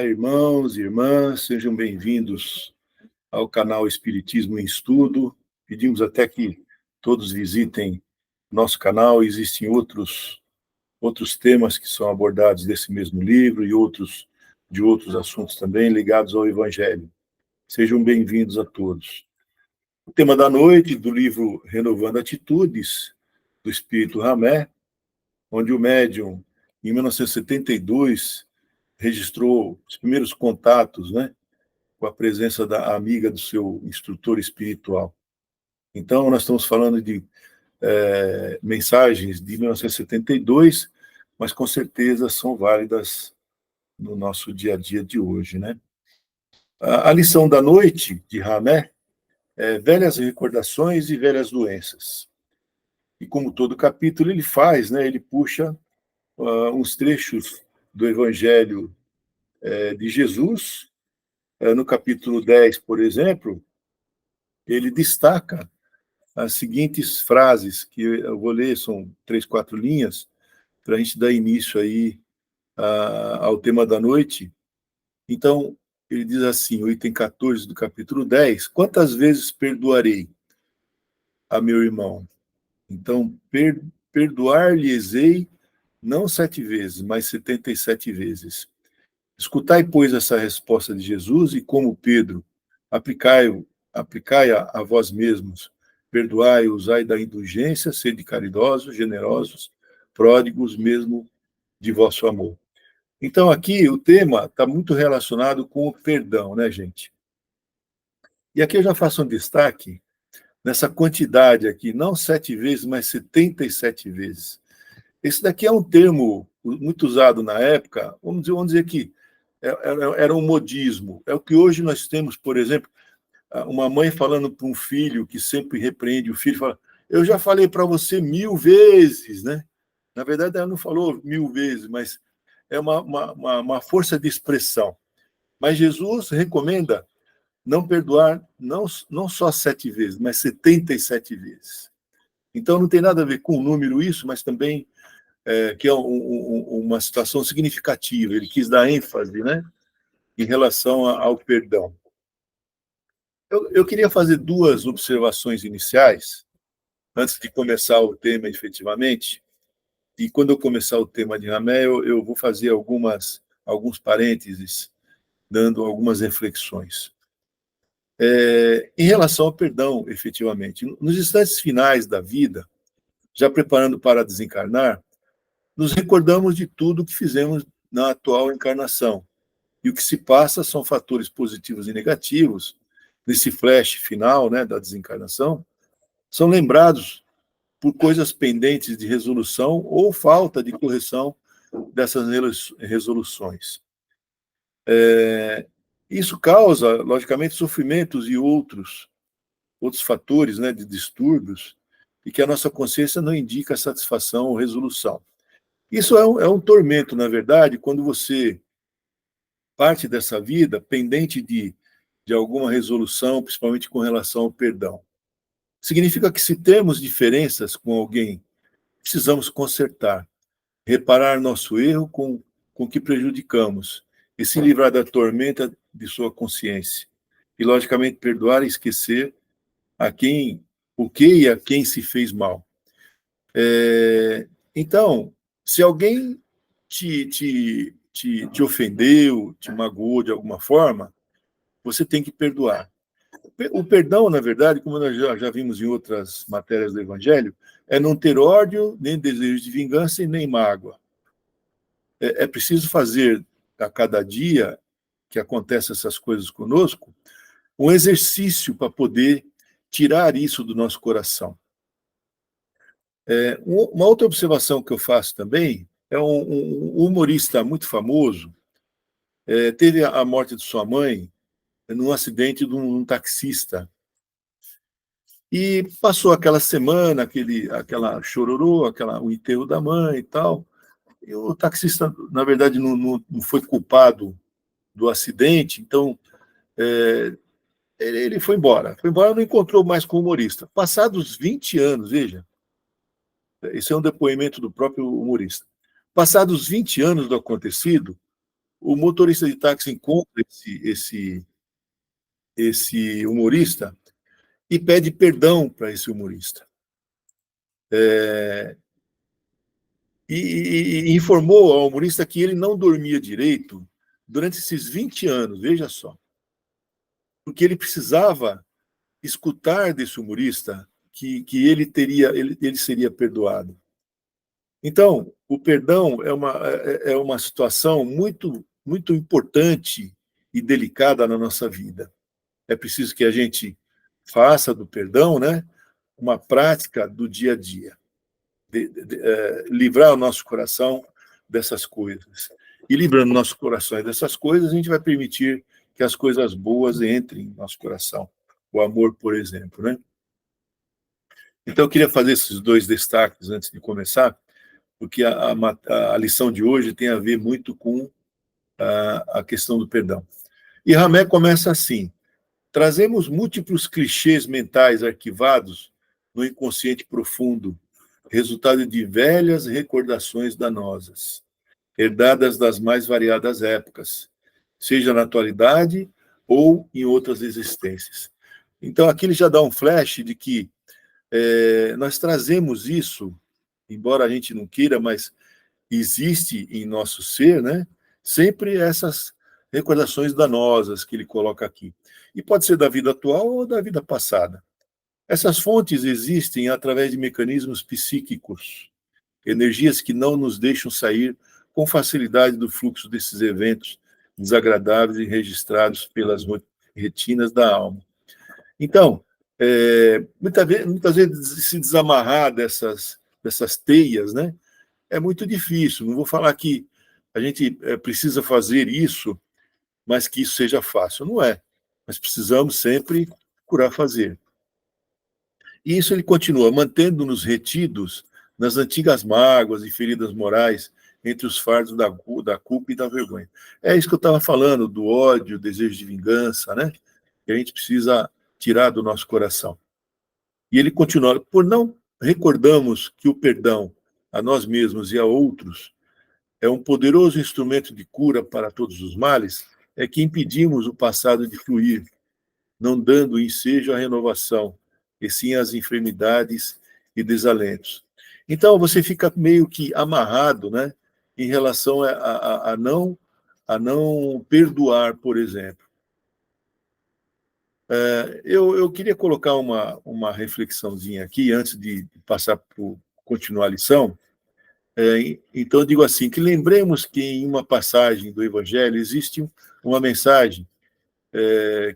Olá, irmãos e irmãs, sejam bem-vindos ao canal Espiritismo em Estudo. Pedimos até que todos visitem nosso canal. Existem outros temas que são abordados desse mesmo livro e outros de outros assuntos também ligados ao Evangelho. Sejam bem-vindos a todos. O tema da noite do livro Renovando Atitudes, do Espírito Ramé, onde o médium, em 1972, registrou os primeiros contatos, né, com a presença da amiga do seu instrutor espiritual. Então, nós estamos falando de mensagens de 1972, mas com certeza são válidas no nosso dia a dia de hoje, né? A lição da noite de Ramé é velhas recordações e velhas doenças. E como todo capítulo ele faz, né, ele puxa uns trechos do Evangelho de Jesus. No capítulo 10, por exemplo, ele destaca as seguintes frases, que eu vou ler, são 3, 4 linhas, para a gente dar início aí ao tema da noite. Então, ele diz assim, o item 14 do capítulo 10, quantas vezes perdoarei a meu irmão? Então, perdoar-lhe-ei não 7 vezes, mas 77 vezes. Escutai, pois, essa resposta de Jesus e, como Pedro, aplicai-a a vós mesmos. Perdoai, usai da indulgência, sede caridosos, generosos, pródigos mesmo de vosso amor. Então, aqui o tema está muito relacionado com o perdão, né, gente? E aqui eu já faço um destaque nessa quantidade aqui, não 7 vezes, mas 77 vezes. Esse daqui é um termo muito usado na época, vamos dizer que era um modismo. É o que hoje nós temos, por exemplo, uma mãe falando para um filho que sempre repreende o filho, fala, eu já falei para você 1000 vezes, né? Na verdade, ela não falou 1000 vezes, mas é uma força de expressão. Mas Jesus recomenda não perdoar não só 7 vezes, mas 77 vezes. Então, não tem nada a ver com o número isso, mas também que é uma situação significativa. Ele quis dar ênfase, né, em relação ao perdão. Eu queria fazer 2 observações iniciais, antes de começar o tema efetivamente. E quando eu começar o tema de Ramé, eu vou fazer alguns parênteses, dando algumas reflexões. Em relação ao perdão, efetivamente, nos instantes finais da vida, já preparando para desencarnar, nos recordamos de tudo que fizemos na atual encarnação. E o que se passa são fatores positivos e negativos, nesse flash final, né, da desencarnação, são lembrados por coisas pendentes de resolução ou falta de correção dessas resoluções. Isso causa, logicamente, sofrimentos e outros fatores, né, de distúrbios, e que a nossa consciência não indica satisfação ou resolução. Isso é um tormento, na verdade, quando você parte dessa vida pendente de alguma resolução, principalmente com relação ao perdão. Significa que se temos diferenças com alguém, precisamos consertar, reparar nosso erro com que prejudicamos e se livrar da tormenta de sua consciência. E, logicamente, perdoar e esquecer o que e a quem se fez mal. Então, se alguém te ofendeu, te magoou de alguma forma, você tem que perdoar. O perdão, na verdade, como nós já vimos em outras matérias do Evangelho, é não ter ódio, nem desejo de vingança e nem mágoa. É preciso fazer a cada dia que acontecem essas coisas conosco, um exercício para poder tirar isso do nosso coração. Uma outra observação que eu faço também é um humorista muito famoso, teve a morte de sua mãe num acidente de um taxista. E passou aquela semana, aquela chororô, o enterro da mãe e tal. E o taxista, na verdade, não foi culpado do acidente, então ele foi embora. Foi embora, não encontrou mais com o humorista. Passados 20 anos, veja, esse é um depoimento do próprio humorista. Passados 20 anos do acontecido, o motorista de táxi encontra esse humorista e pede perdão para esse humorista. E informou ao humorista que ele não dormia direito durante esses 20 anos, veja só. Porque ele precisava escutar desse humorista que ele seria perdoado. Então, o perdão é uma situação muito, muito importante e delicada na nossa vida. É preciso que a gente faça do perdão, né, uma prática do dia a dia. Livrar o nosso coração dessas coisas. E livrando nossos corações dessas coisas, a gente vai permitir que as coisas boas entrem no nosso coração. O amor, por exemplo, né? Então, eu queria fazer esses dois destaques antes de começar, porque a lição de hoje tem a ver muito com a questão do perdão. E Ramé começa assim: trazemos múltiplos clichês mentais arquivados no inconsciente profundo, resultado de velhas recordações danosas, herdadas das mais variadas épocas, seja na atualidade ou em outras existências. Então, aqui ele já dá um flash de que nós trazemos isso, embora a gente não queira, mas existe em nosso ser, né? Sempre essas recordações danosas que ele coloca aqui. E pode ser da vida atual ou da vida passada. Essas fontes existem através de mecanismos psíquicos, energias que não nos deixam sair com facilidade do fluxo desses eventos desagradáveis e registrados pelas retinas da alma. Então, muitas vezes se desamarrar dessas teias, né, é muito difícil. Não vou falar que a gente precisa fazer isso, mas que isso seja fácil. Não é. Mas precisamos sempre procurar fazer. E isso ele continua, mantendo-nos retidos nas antigas mágoas e feridas morais entre os fardos da culpa e da vergonha. É isso que eu estava falando, do ódio, desejo de vingança, né? Que a gente precisa tirar do nosso coração. E ele continua, por não recordamos que o perdão a nós mesmos e a outros é um poderoso instrumento de cura para todos os males, é que impedimos o passado de fluir, não dando ensejo à renovação, e sim às enfermidades e desalentos. Então, você fica meio que amarrado, né, em relação a não perdoar, por exemplo. Eu queria colocar uma reflexãozinha aqui, antes de passar para continuar a lição. Então, eu digo assim, que lembremos que em uma passagem do Evangelho existe uma mensagem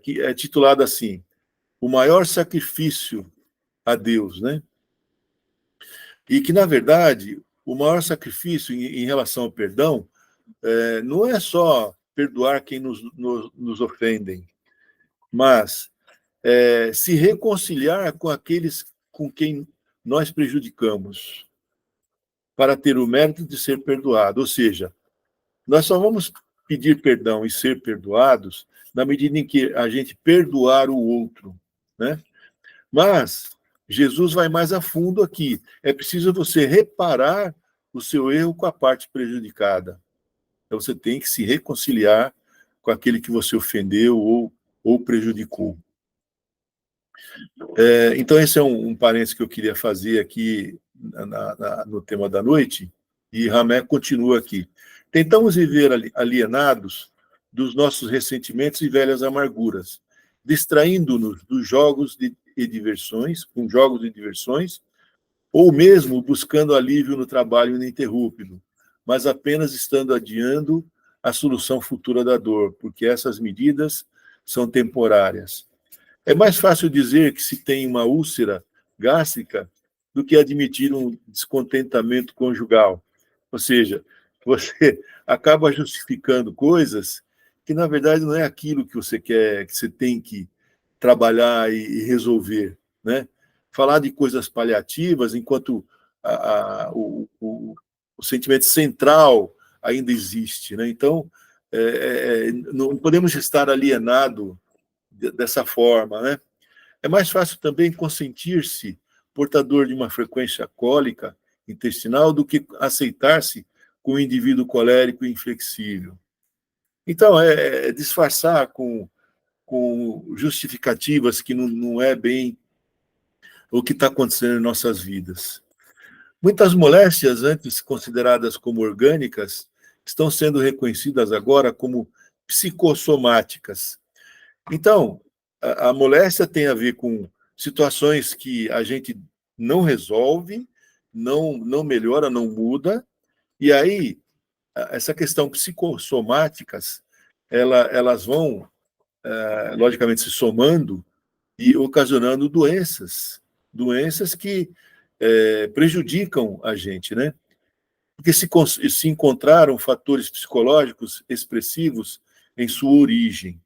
que é titulada assim: o maior sacrifício a Deus, né? E que, na verdade, o maior sacrifício em relação ao perdão não é só perdoar quem nos ofendem, mas se reconciliar com aqueles com quem nós prejudicamos, para ter o mérito de ser perdoado. Ou seja, nós só vamos pedir perdão e ser perdoados na medida em que a gente perdoar o outro, né? Mas Jesus vai mais a fundo aqui. É preciso você reparar o seu erro com a parte prejudicada. Então você tem que se reconciliar com aquele que você ofendeu ou prejudicou. Então esse é um parênteses que eu queria fazer aqui no tema da noite, e Ramé continua aqui. Tentamos viver alienados dos nossos ressentimentos e velhas amarguras, distraindo-nos dos jogos e diversões, com jogos e diversões, ou mesmo buscando alívio no trabalho ininterrupto, mas apenas estando adiando a solução futura da dor, porque essas medidas são temporárias. É mais fácil dizer que se tem uma úlcera gástrica do que admitir um descontentamento conjugal. Ou seja, você acaba justificando coisas que, na verdade, não é aquilo que você quer, que você tem que trabalhar e resolver, né? Falar de coisas paliativas enquanto o sentimento central ainda existe, né? Então, não podemos estar alienados dessa forma, né? É mais fácil também consentir-se portador de uma frequência cólica intestinal do que aceitar-se com um indivíduo colérico e inflexível. Então, é disfarçar com justificativas que não é bem o que está acontecendo em nossas vidas. Muitas moléstias, antes consideradas como orgânicas, estão sendo reconhecidas agora como psicossomáticas. Então, a moléstia tem a ver com situações que a gente não resolve, não melhora, não muda, e aí essa questão psicossomáticas, elas vão, logicamente, se somando e ocasionando doenças que prejudicam a gente, né? Porque se encontraram fatores psicológicos expressivos em sua origem.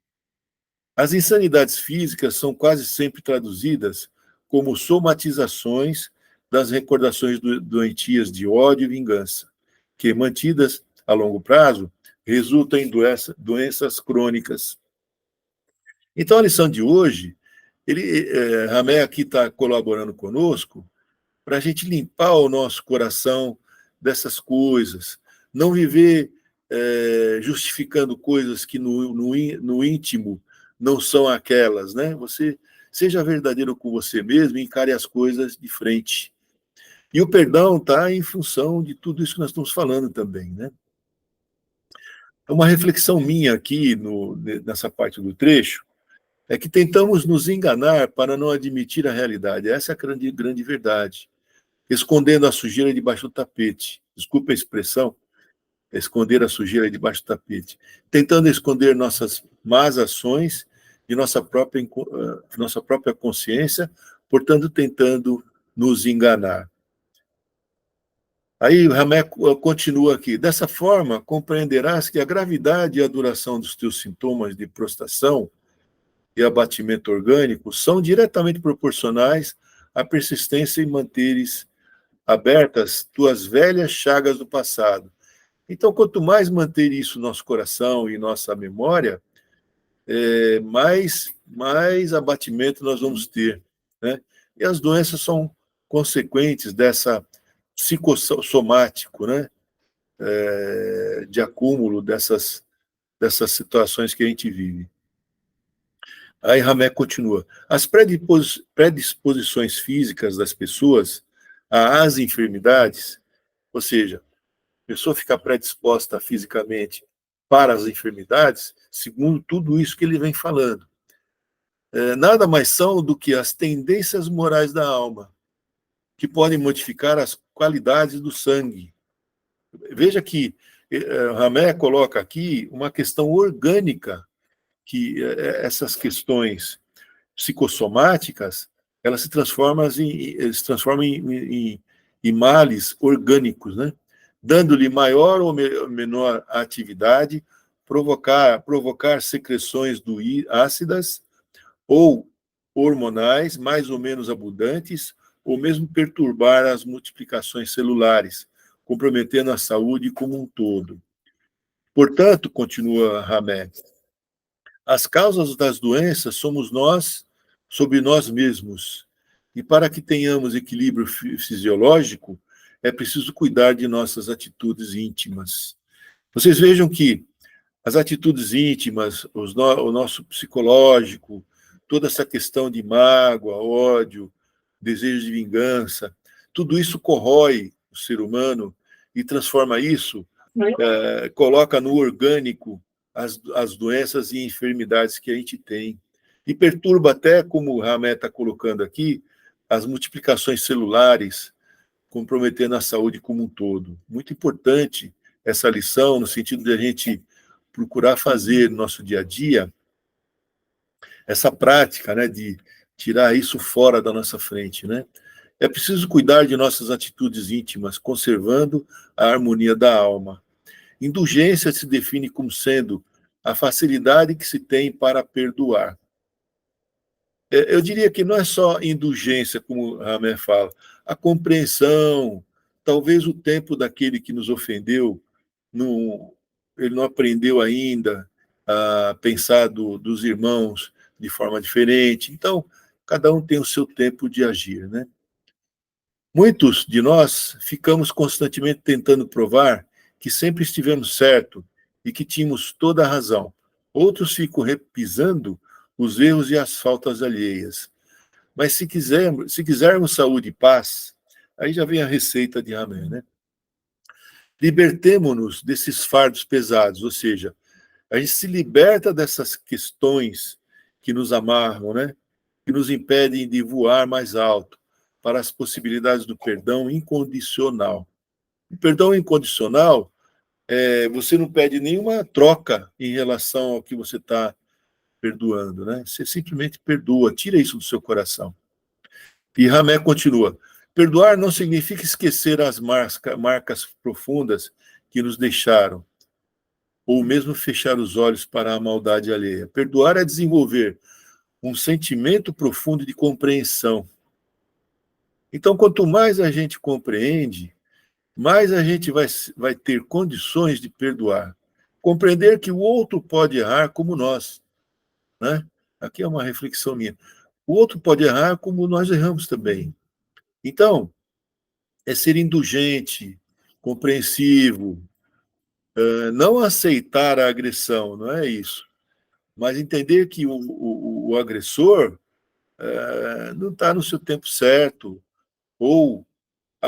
As insanidades físicas são quase sempre traduzidas como somatizações das recordações doentias de ódio e vingança, que, mantidas a longo prazo, resultam em doenças crônicas. Então, a lição de hoje, Ramé aqui está colaborando conosco para a gente limpar o nosso coração dessas coisas, não viver justificando coisas que no íntimo não são aquelas, né? Você seja verdadeiro com você mesmo e encare as coisas de frente. E o perdão está em função de tudo isso que nós estamos falando também, né? Uma reflexão minha aqui nessa parte do trecho é que tentamos nos enganar para não admitir a realidade. Essa é a grande verdade. Escondendo a sujeira debaixo do tapete. Desculpe a expressão, esconder a sujeira debaixo do tapete. Tentando esconder nossas más ações de nossa própria consciência, portanto, tentando nos enganar. Aí o Ramé continua aqui. Dessa forma, compreenderás que a gravidade e a duração dos teus sintomas de prostração e abatimento orgânico são diretamente proporcionais à persistência em manteres abertas tuas velhas chagas do passado. Então, quanto mais manter isso no nosso coração e nossa memória, mais abatimento nós vamos ter, né? E as doenças são consequentes dessa psicossomático, né? De acúmulo dessas situações que a gente vive. Aí Ramé continua. As predisposições físicas das pessoas às enfermidades, ou seja, a pessoa ficar predisposta fisicamente para as enfermidades, segundo tudo isso que ele vem falando, nada mais são do que as tendências morais da alma, que podem modificar as qualidades do sangue. Veja que Ramé coloca aqui uma questão orgânica, que essas questões psicossomáticas, elas se transformam em males orgânicos, né? Dando-lhe maior ou menor atividade, provocar secreções ácidas ou hormonais mais ou menos abundantes, ou mesmo perturbar as multiplicações celulares, comprometendo a saúde como um todo. Portanto, continua Ramé, as causas das doenças somos nós, sobre nós mesmos. E para que tenhamos equilíbrio fisiológico, é preciso cuidar de nossas atitudes íntimas. Vocês vejam que as atitudes íntimas, o nosso psicológico, toda essa questão de mágoa, ódio, desejo de vingança, tudo isso corrói o ser humano e transforma isso, coloca no orgânico as doenças e enfermidades que a gente tem. E perturba até, como o Ramé está colocando aqui, as multiplicações celulares, comprometendo a saúde como um todo. Muito importante essa lição, no sentido de a gente procurar fazer no nosso dia a dia essa prática, né, de tirar isso fora da nossa frente, né? É preciso cuidar de nossas atitudes íntimas, conservando a harmonia da alma. Indulgência se define como sendo a facilidade que se tem para perdoar. Eu diria que não é só indulgência, como Ramé fala, a compreensão, talvez o tempo daquele que nos ofendeu, ele não aprendeu ainda a pensar dos irmãos de forma diferente. Então, cada um tem o seu tempo de agir, né? Muitos de nós ficamos constantemente tentando provar que sempre estivemos certo e que tínhamos toda a razão. Outros ficam repisando os erros e as faltas alheias. Mas se quisermos saúde e paz, aí já vem a receita de Ramé, né? Libertemo-nos desses fardos pesados, ou seja, a gente se liberta dessas questões que nos amarram, né? Que nos impedem de voar mais alto para as possibilidades do perdão incondicional. O perdão incondicional, você não pede nenhuma troca em relação ao que você está perdoando, né? Você simplesmente perdoa, tira isso do seu coração. E Ramé continua: perdoar não significa esquecer as marcas profundas que nos deixaram, ou mesmo fechar os olhos para a maldade alheia. Perdoar é desenvolver um sentimento profundo de compreensão. Então, quanto mais a gente compreende, mais a gente vai ter condições de perdoar. Compreender que o outro pode errar como nós, né? Aqui é uma reflexão minha. O outro pode errar como nós erramos também. Então, é ser indulgente, compreensivo, não aceitar a agressão, não é isso. Mas entender que o agressor não está no seu tempo certo, ou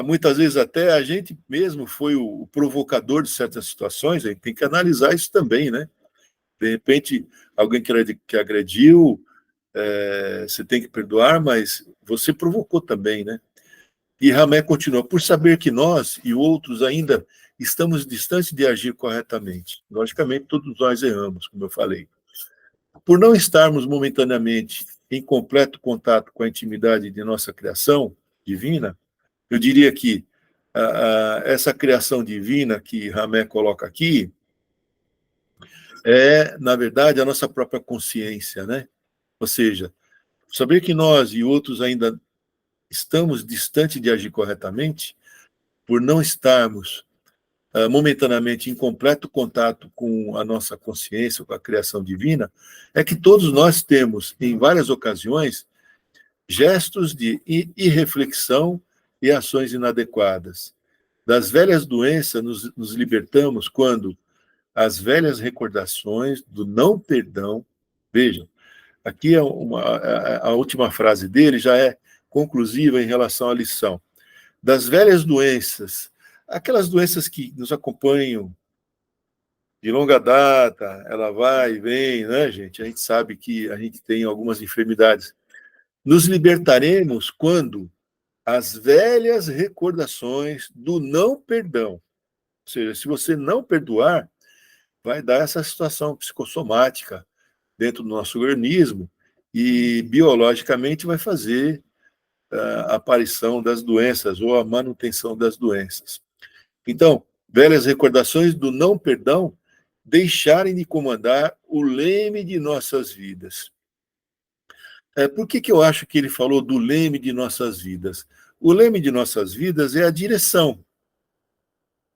muitas vezes até a gente mesmo foi o provocador de certas situações, a gente tem que analisar isso também, né? De repente, alguém que agrediu, você tem que perdoar, mas você provocou também, né? E Ramé continua: por saber que nós e outros ainda estamos distantes de agir corretamente. Logicamente, todos nós erramos, como eu falei. Por não estarmos momentaneamente em completo contato com a intimidade de nossa criação divina, eu diria que essa criação divina que Ramé coloca aqui é, na verdade, a nossa própria consciência, né? Ou seja, saber que nós e outros ainda estamos distantes de agir corretamente, por não estarmos momentaneamente em completo contato com a nossa consciência, com a criação divina, é que todos nós temos, em várias ocasiões, gestos de irreflexão e ações inadequadas. Das velhas doenças nos libertamos quando as velhas recordações do não perdão, vejam, aqui a última frase dele já é conclusiva em relação à lição. Das velhas doenças, aquelas doenças que nos acompanham de longa data, ela vai e vem, né, gente? A gente sabe que a gente tem algumas enfermidades. Nos libertaremos quando as velhas recordações do não perdão, ou seja, se você não perdoar, vai dar essa situação psicossomática dentro do nosso organismo e biologicamente vai fazer a aparição das doenças ou a manutenção das doenças. Então, velhas recordações do não perdão deixarem de comandar o leme de nossas vidas. Por que eu acho que ele falou do leme de nossas vidas? O leme de nossas vidas é a direção,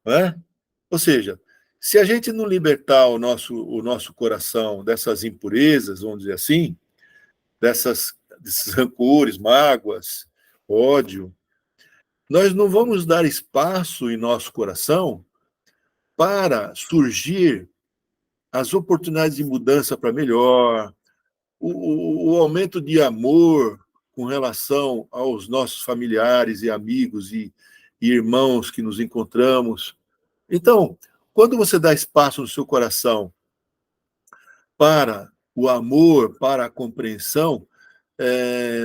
não é? Ou seja, se a gente não libertar o nosso coração dessas impurezas, vamos dizer assim, desses rancores, mágoas, ódio, nós não vamos dar espaço em nosso coração para surgir as oportunidades de mudança para melhor, o aumento de amor com relação aos nossos familiares e amigos e irmãos que nos encontramos. Então, quando você dá espaço no seu coração para o amor, para a compreensão,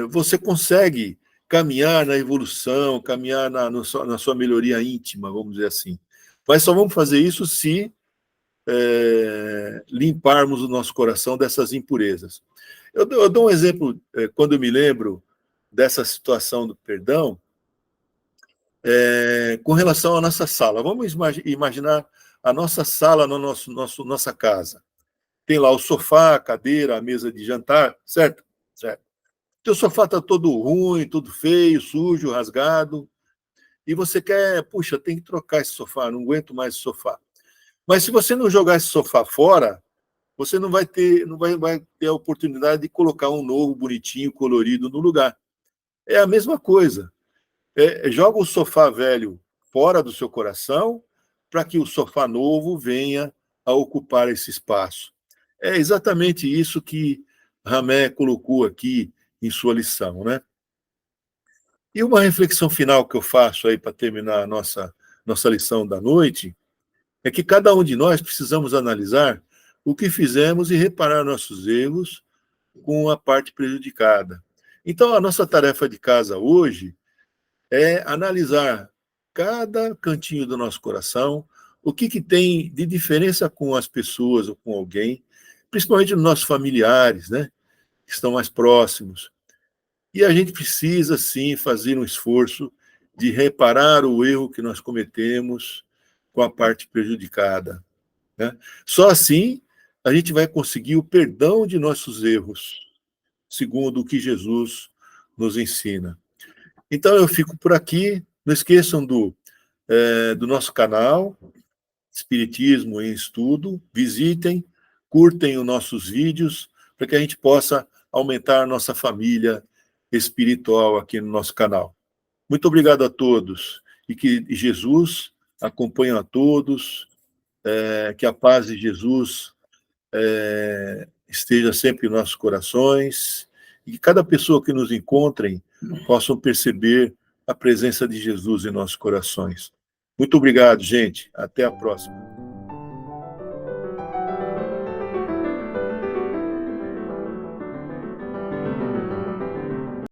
você consegue caminhar na evolução, caminhar na sua melhoria íntima, vamos dizer assim. Mas só vamos fazer isso se limparmos o nosso coração dessas impurezas. Eu dou um exemplo, quando eu me lembro dessa situação do perdão, com relação à nossa sala. Vamos imaginar a nossa sala na nossa casa. Tem lá o sofá, a cadeira, a mesa de jantar, certo? Certo. O teu sofá está todo ruim, tudo feio, sujo, rasgado, e você quer, puxa, tem que trocar esse sofá, não aguento mais esse sofá. Mas se você não jogar esse sofá fora, você não vai ter a oportunidade de colocar um novo, bonitinho, colorido no lugar. É a mesma coisa. Joga o sofá velho fora do seu coração para que o sofá novo venha a ocupar esse espaço. É exatamente isso que Ramé colocou aqui em sua lição, né? E uma reflexão final que eu faço aí para terminar a nossa lição da noite é que cada um de nós precisamos analisar o que fizemos e reparar nossos erros com a parte prejudicada. Então, a nossa tarefa de casa hoje é analisar cada cantinho do nosso coração, o que tem de diferença com as pessoas ou com alguém, principalmente os nossos familiares, né, que estão mais próximos. E a gente precisa, sim, fazer um esforço de reparar o erro que nós cometemos com a parte prejudicada, né? Só assim a gente vai conseguir o perdão de nossos erros, segundo o que Jesus nos ensina. Então eu fico por aqui. Não esqueçam do nosso canal, Espiritismo em Estudo. Visitem, curtem os nossos vídeos, para que a gente possa aumentar a nossa família espiritual aqui no nosso canal. Muito obrigado a todos, e que Jesus acompanhe a todos, que a paz de Jesus esteja sempre em nossos corações, e que cada pessoa que nos encontrem possam perceber a presença de Jesus em nossos corações. Muito obrigado, gente. Até a próxima.